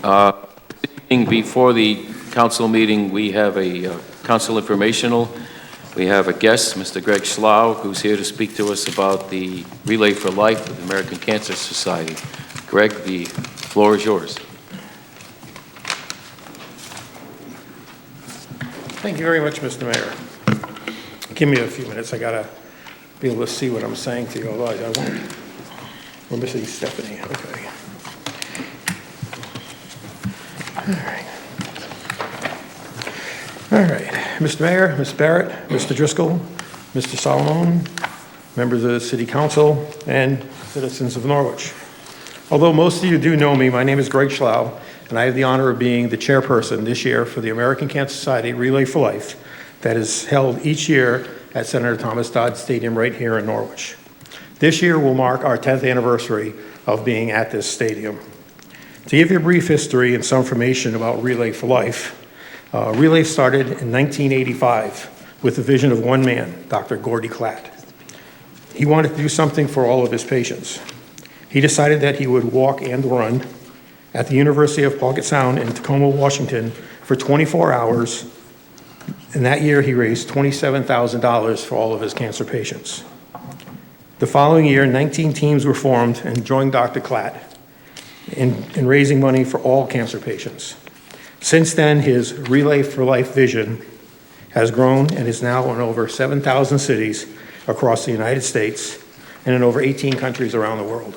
Before the council meeting, we have a council informational. We have a guest, Mr. Greg Schlau, who's here to speak to us about the Relay for Life with the American Cancer Society. Greg, the floor is yours. Thank you very much, Mr. Mayor. Give me a few minutes. I gotta be able to see what I'm saying to you, otherwise I won't. We're missing Stephanie. Okay. All right. Mr. Mayor, Ms. Barrett, Mr. Driscoll, Mr. Solomon, members of the City Council, and citizens of Norwich. Although most of you do know me, my name is Greg Schlau, and I have the honor of being the chairperson this year for the American Cancer Society Relay for Life that is held each year at Senator Thomas Dodd Stadium right here in Norwich. This year will mark our 10th anniversary of being at this stadium. To give you a brief history and some information about Relay for Life, Relay started in 1985 with the vision of one man, Dr. Gordy Klatt. He wanted to do something for all of his patients. He decided that he would walk and run at the University of Puget Sound in Tacoma, Washington for 24 hours, and that year he raised $27,000 for all of his cancer patients. The following year, 19 teams were formed and joined Dr. Klatt in raising money for all cancer patients. Since then, his Relay for Life vision has grown and is now in over 7,000 cities across the United States and in over 18 countries around the world.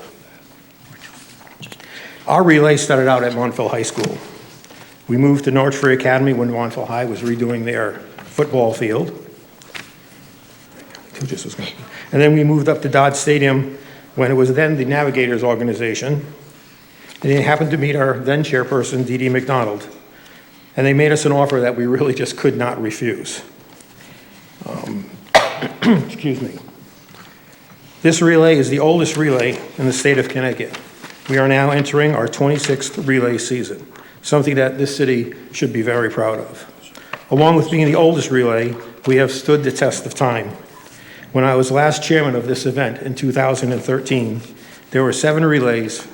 Our relay started out at Montville High School. We moved to Norwich Free Academy when Montville High was redoing their football field. And then we moved up to Dodd Stadium when it was then the Navigators organization. And they happened to meet our then chairperson, Dee Dee McDonald. And they made us an offer that we really just could not refuse. Excuse me. This relay is the oldest relay in the state of Connecticut. We are now entering our 26th relay season, something that this city should be very proud of. Along with being the oldest relay, we have stood the test of time. When I was last chairman of this event in 2013, there were 7 relays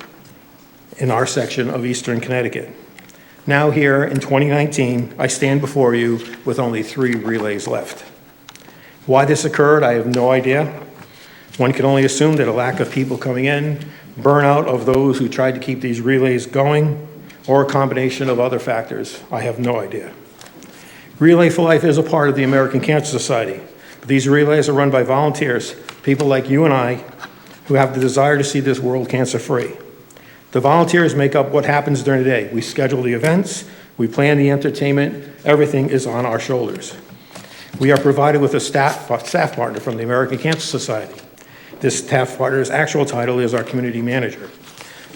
in our section of Eastern Connecticut. Now here in 2019, I stand before you with only 3 relays left. Why this occurred, I have no idea. One can only assume that a lack of people coming in, burnout of those who tried to keep these relays going, or a combination of other factors. I have no idea. Relay for Life is a part of the American Cancer Society, but these relays are run by volunteers, people like you and I, who have the desire to see this world cancer-free. The volunteers make up what happens during the day. We schedule the events, we plan the entertainment, everything is on our shoulders. We are provided with a staff partner from the American Cancer Society. This staff partner's actual title is our community manager.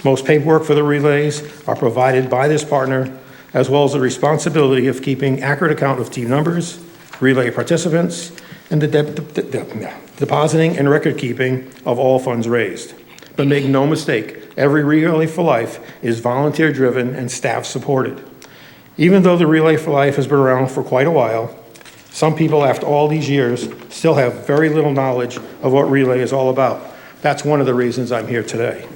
Most paperwork for the relays are provided by this partner, as well as the responsibility of keeping accurate account of team numbers, relay participants, and the depositing and record keeping of all funds raised. But make no mistake, every Relay for Life is volunteer driven and staff supported. Even though the Relay for Life has been around for quite a while, some people after all these years still have very little knowledge of what Relay is all about. That's one of the reasons I'm here today.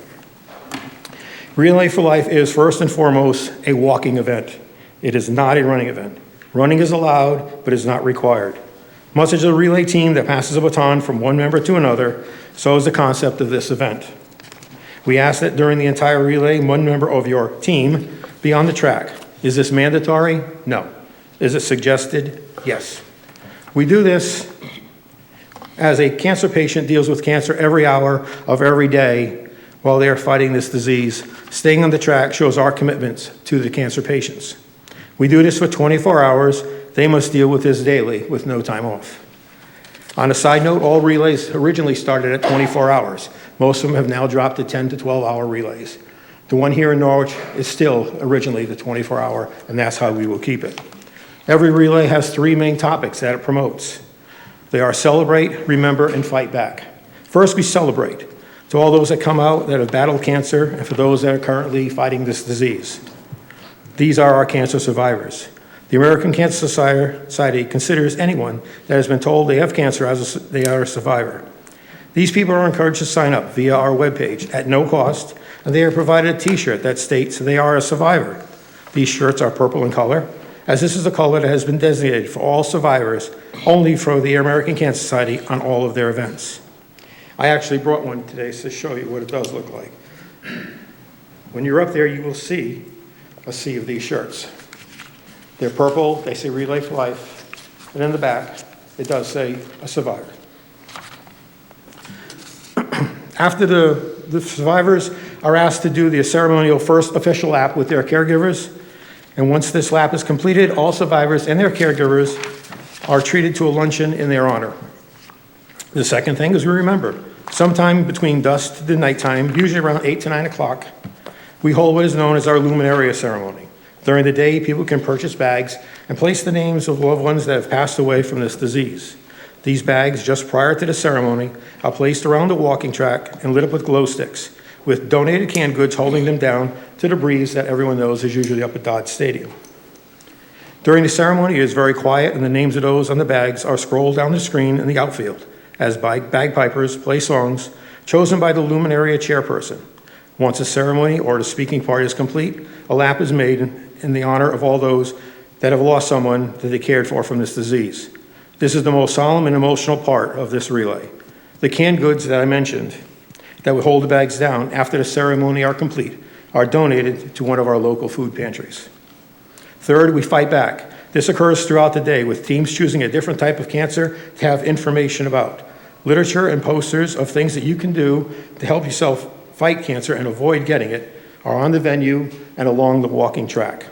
Relay for Life is first and foremost a walking event. It is not a running event. Running is allowed, but is not required. Much as a relay team that passes a baton from one member to another, so is the concept of this event. We ask that during the entire relay, one member of your team be on the track. Is this mandatory? No. Is it suggested? Yes. We do this as a cancer patient deals with cancer every hour of every day while they are fighting this disease. Staying on the track shows our commitments to the cancer patients. We do this for 24 hours. They must deal with this daily with no time off. On a side note, all relays originally started at 24 hours. Most of them have now dropped to 10 to 12-hour relays. The one here in Norwich is still originally the 24-hour, and that's how we will keep it. Every relay has 3 main topics that it promotes. They are celebrate, remember, and fight back. First, we celebrate to all those that come out that have battled cancer and for those that are currently fighting this disease. These are our cancer survivors. The American Cancer Society considers anyone that has been told they have cancer as they are a survivor. These people are encouraged to sign up via our webpage at no cost, and they are provided a t-shirt that states they are a survivor. These shirts are purple in color, as this is the color that has been designated for all survivors, only for the American Cancer Society on all of their events. I actually brought one today to show you what it does look like. When you're up there, you will see a sea of these shirts. They're purple, they say Relay for Life, and in the back, it does say a survivor. After the survivors are asked to do the ceremonial first official lap with their caregivers, and once this lap is completed, all survivors and their caregivers are treated to a luncheon in their honor. The second thing is we remember, sometime between dusk to nighttime, usually around 8 to 9 o'clock, we hold what is known as our luminaria ceremony. During the day, people can purchase bags and place the names of loved ones that have passed away from this disease. These bags, just prior to the ceremony, are placed around the walking track and lit up with glow sticks, with donated canned goods holding them down to the breeze that everyone knows is usually up at Dodge Stadium. During the ceremony, it is very quiet, and the names of those on the bags are scrolled down the screen in the outfield as bagpipers play songs chosen by the luminaria chairperson. Once the ceremony or the speaking part is complete, a lap is made in the honor of all those that have lost someone that they cared for from this disease. This is the most solemn and emotional part of this relay. The canned goods that I mentioned that would hold the bags down after the ceremony are complete are donated to one of our local food pantries. Third, we fight back. This occurs throughout the day with teams choosing a different type of cancer to have information about. Literature and posters of things that you can do to help yourself fight cancer and avoid getting it are on the venue and along the walking track.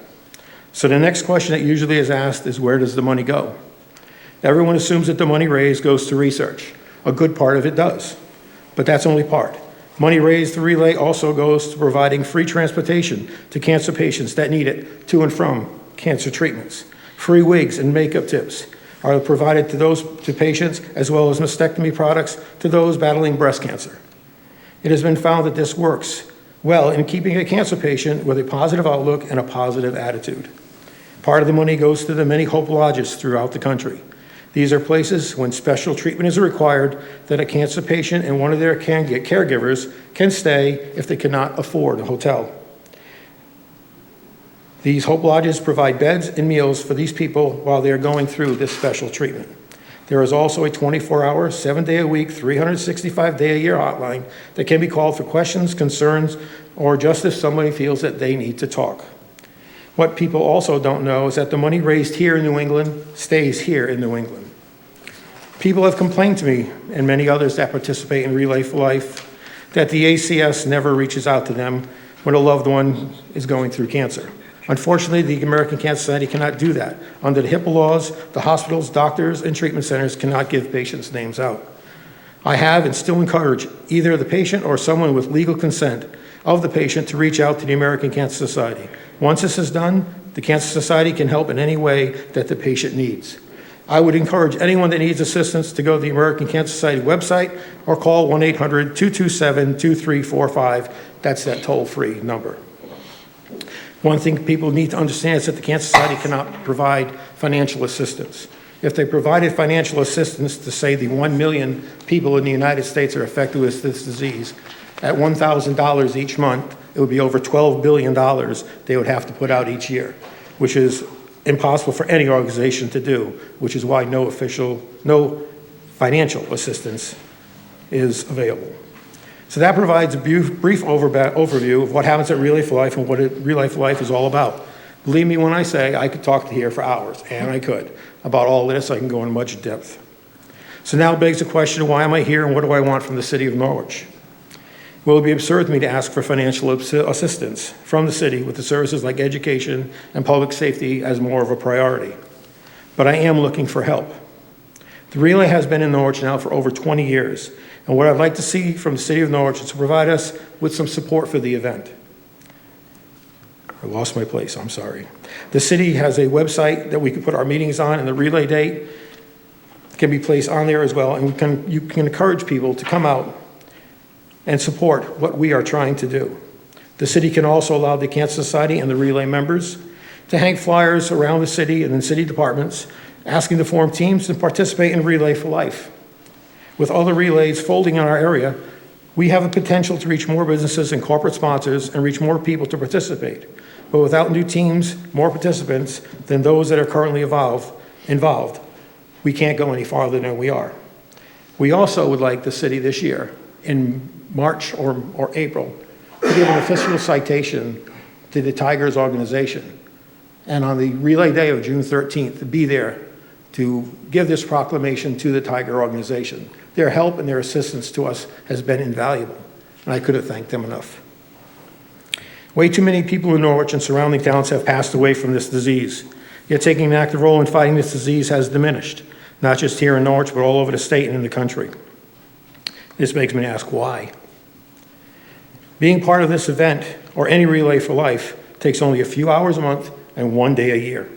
So the next question that usually is asked is, where does the money go? Everyone assumes that the money raised goes to research. A good part of it does, but that's only part. Money raised through Relay also goes to providing free transportation to cancer patients that need it to and from cancer treatments. Free wigs and makeup tips are provided to patients, as well as mastectomy products to those battling breast cancer. It has been found that this works well in keeping a cancer patient with a positive outlook and a positive attitude. Part of the money goes to the many Hope Lodges throughout the country. These are places when special treatment is required that a cancer patient and one of their caregivers can stay if they cannot afford a hotel. These Hope Lodges provide beds and meals for these people while they are going through this special treatment. There is also a 24-hour, 7-day-a-week, 365-day-a-year hotline that can be called for questions, concerns, or just if somebody feels that they need to talk. What people also don't know is that the money raised here in New England stays here in New England. People have complained to me, and many others that participate in Relay for Life, that the ACS never reaches out to them when a loved one is going through cancer. Unfortunately, the American Cancer Society cannot do that. Under the HIPAA laws, the hospitals, doctors, and treatment centers cannot give patients' names out. I have and still encourage either the patient or someone with legal consent of the patient to reach out to the American Cancer Society. Once this is done, the Cancer Society can help in any way that the patient needs. I would encourage anyone that needs assistance to go to the American Cancer Society website or call 1-800-227-2345. That's that toll-free number. One thing people need to understand is that the Cancer Society cannot provide financial assistance. If they provided financial assistance to, say, the 1 million people in the United States are affected with this disease, at $1,000 each month, it would be over $12 billion they would have to put out each year, which is impossible for any organization to do, which is why no financial assistance is available. So that provides a brief overview of what happens at Relay for Life and what Relay for Life is all about. Believe me when I say I could talk here for hours, and I could, about all this. I can go in much depth. So now begs the question, why am I here and what do I want from the city of Norwich? Well, it would be absurd to me to ask for financial assistance from the city with the services like education and public safety as more of a priority. But I am looking for help. The Relay has been in Norwich now for over 20 years, and what I'd like to see from the city of Norwich is to provide us with some support for the event. I lost my place, I'm sorry. The city has a website that we can put our meetings on, and the Relay date can be placed on there as well, and you can encourage people to come out and support what we are trying to do. The city can also allow the Cancer Society and the Relay members to hang flyers around the city and in city departments asking to form teams and participate in Relay for Life. With other relays folding in our area, we have a potential to reach more businesses and corporate sponsors and reach more people to participate. but without new teams, more participants than those that are currently involved, we can't go any farther than we are. We also would like the city this year, in March or April, to give an official citation to the Tigers organization. And on the relay day of June 13th, to be there to give this proclamation to the Tiger organization. Their help and their assistance to us has been invaluable, and I could have thanked them enough. Way too many people in Norwich and surrounding towns have passed away from this disease. Yet taking an active role in fighting this disease has diminished, not just here in Norwich, but all over the state and in the country. This makes me ask why. Being part of this event, or any Relay for Life, takes only a few hours a month and 1 day a year.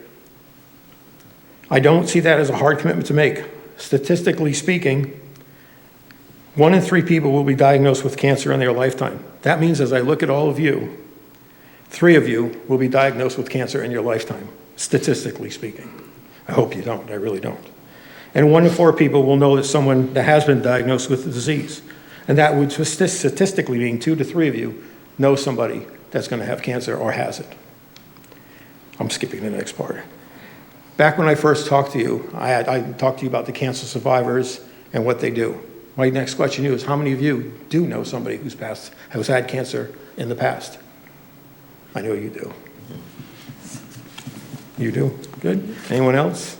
I don't see that as a hard commitment to make. Statistically speaking, 1 in 3 people will be diagnosed with cancer in their lifetime. That means as I look at all of you, 3 of you will be diagnosed with cancer in your lifetime, statistically speaking. I hope you don't, I really don't. And 1 in 4 people will know that someone that has been diagnosed with the disease. And that would statistically mean 2 to 3 of you know somebody that's going to have cancer or has it. I'm skipping the next part. Back when I first talked to you, I talked to you about the cancer survivors and what they do. My next question to you is, how many of you do know somebody who's had cancer in the past? I know you do. You do? Good. Anyone else?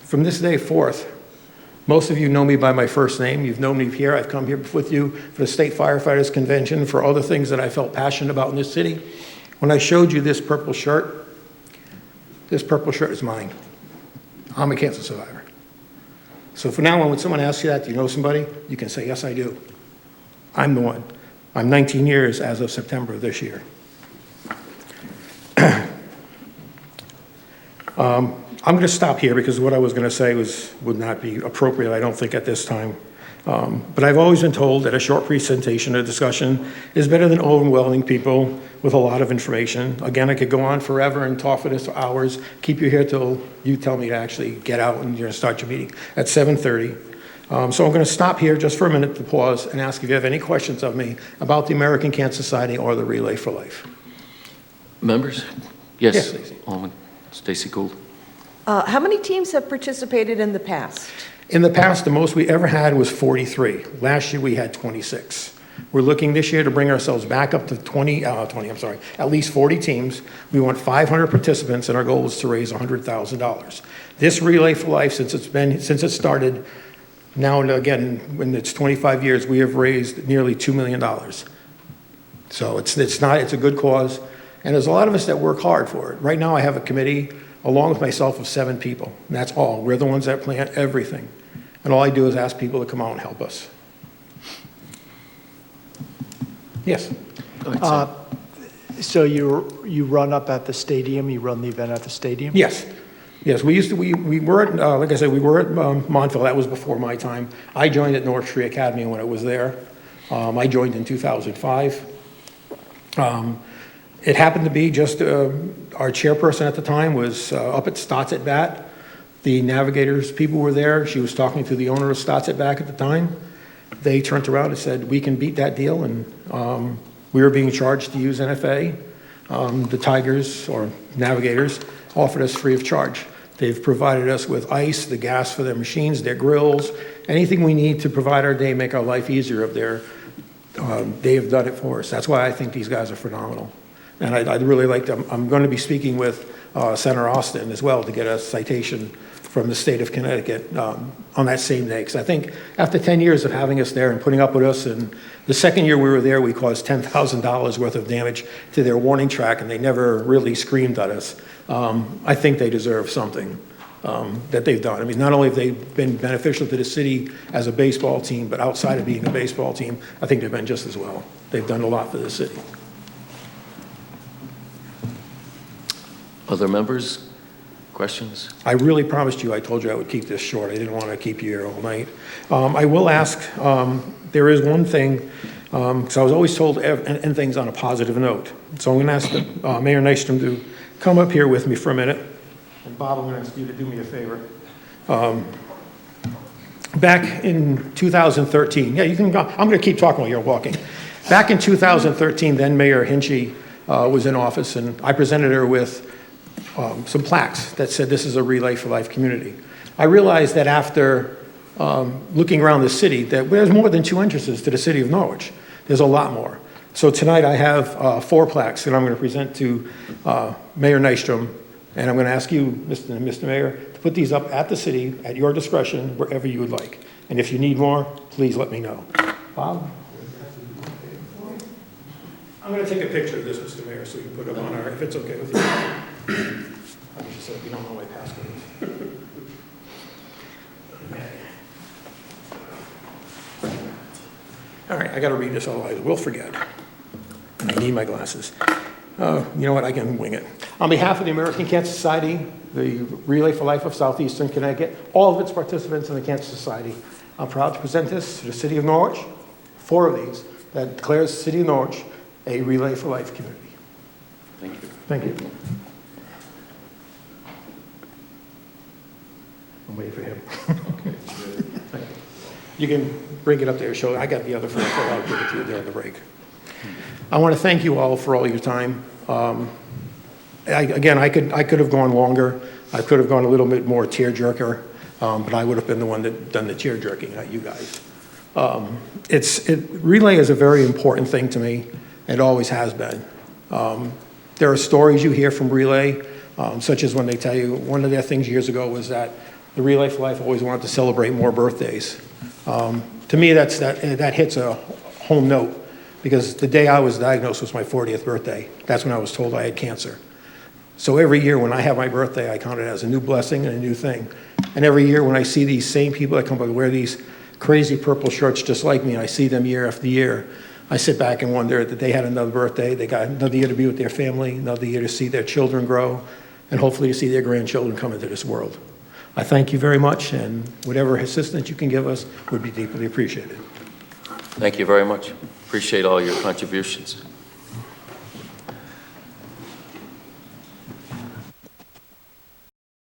From this day forth, most of you know me by my first name. You've known me here. I've come here with you for the State Firefighters Convention, for other things that I felt passionate about in this city. When I showed you this purple shirt is mine. I'm a cancer survivor. So from now on, when someone asks you that, do you know somebody? You can say, yes, I do. I'm the one. I'm 19 years as of September of this year. I'm going to stop here because what I was going to say would not be appropriate, I don't think, at this time. But I've always been told that a short presentation or discussion is better than overwhelming people with a lot of information. Again, I could go on forever and talk for this for hours, keep you here till you tell me to actually get out and you're going to start your meeting at 7:30. So I'm going to stop here just for a minute to pause and ask if you have any questions of me about the American Cancer Society or the Relay for Life. Members? Yes. Yes, Stacey. Alderman Stacey Gould. How many teams have participated in the past? In the past, the most we ever had was 43. Last year, we had 26. We're looking this year to bring ourselves back up to at least 40 teams. We want 500 participants, and our goal is to raise $100,000. This Relay for Life, since it started, now and again, when it's 25 years, we have raised nearly $2 million. So it's a good cause, and there's a lot of us that work hard for it. Right now, I have a committee, along with myself, of 7 people, and that's all. We're the ones that plan everything, and all I do is ask people to come out and help us. Like I said. So you run up at the stadium, you run the event at the stadium? Yes. We were at, like I said, we were at Montville. That was before my time. I joined at North Tree Academy when it was there. I joined in 2005. It happened to be just our chairperson at the time was up at Stotts at Bat. The Navigators people were there. She was talking to the owner of Stotts at Bat at the time. They turned around and said, we can beat that deal, and we were being charged to use NFA. The Tigers, or Navigators, offered us free of charge. They've provided us with ice, the gas for their machines, their grills, anything we need to provide our day, make our life easier up there. They have done it for us. That's why I think these guys are phenomenal. And I'd really like to, I'm going to be speaking with Senator Austin as well to get a citation from the state of Connecticut on that same day. Because I think after 10 years of having us there and putting up with us, and the second year we were there, we caused $10,000 worth of damage to their warning track, and they never really screamed at us. I think they deserve something that they've done. I mean, not only have they been beneficial to the city as a baseball team, but outside of being a baseball team, I think they've been just as well. They've done a lot for the city. Other members? Questions? I really promised you, I told you I would keep this short. I didn't want to keep you here all night. I will ask, there is one thing, because I was always told to end things on a positive note. So I'm going to ask Mayor Nystrom to come up here with me for a minute. And Bob, I'm going to ask you to do me a favor. Back in 2013, yeah, you can go. I'm going to keep talking while you're walking. Back in 2013, then Mayor Hinchey was in office, and I presented her with some plaques that said this is a Relay for Life community. I realized that after looking around the city, that there's more than 2 entrances to the city of Norwich. There's a lot more. So tonight I have 4 plaques that I'm going to present to Mayor Nystrom, and I'm going to ask you, Mr. Mayor, to put these up at the city at your discretion, wherever you would like. And if you need more, please let me know. Bob? I'm going to take a picture of this, Mr. Mayor, so you can put it on our, if it's okay with you. I just said, you don't know my password. All right, I got to read this, otherwise I will forget. And I need my glasses. You know what, I can wing it. On behalf of the American Cancer Society, the Relay for Life of Southeastern Connecticut, all of its participants in the Cancer Society, I'm proud to present this to the city of Norwich, 4 of these, that declares the city of Norwich a Relay for Life community. Thank you. Thank you. I'm waiting for him. Thank you. You can bring it up there, show. I got the other 4, so I'll give it to you during the break. I want to thank you all for all your time. Again, I could have gone longer. I could have gone a little bit more tear-jerker, but I would have been the one that done the tear-jerking, not you guys. Relay is a very important thing to me. It always has been. There are stories you hear from Relay, such as when they tell you, one of their things years ago was that the Relay for Life always wanted to celebrate more birthdays. To me, that hits a home note, because the day I was diagnosed was my 40th birthday. That's when I was told I had cancer. So every year when I have my birthday, I count it as a new blessing and a new thing. And every year when I see these same people that come by, wear these crazy purple shirts just like me, I see them year after year, I sit back and wonder that they had another birthday, they got another year to be with their family, another year to see their children grow, and hopefully to see their grandchildren come into this world. I thank you very much, and whatever assistance you can give us would be deeply appreciated. Thank you very much. Appreciate all your contributions.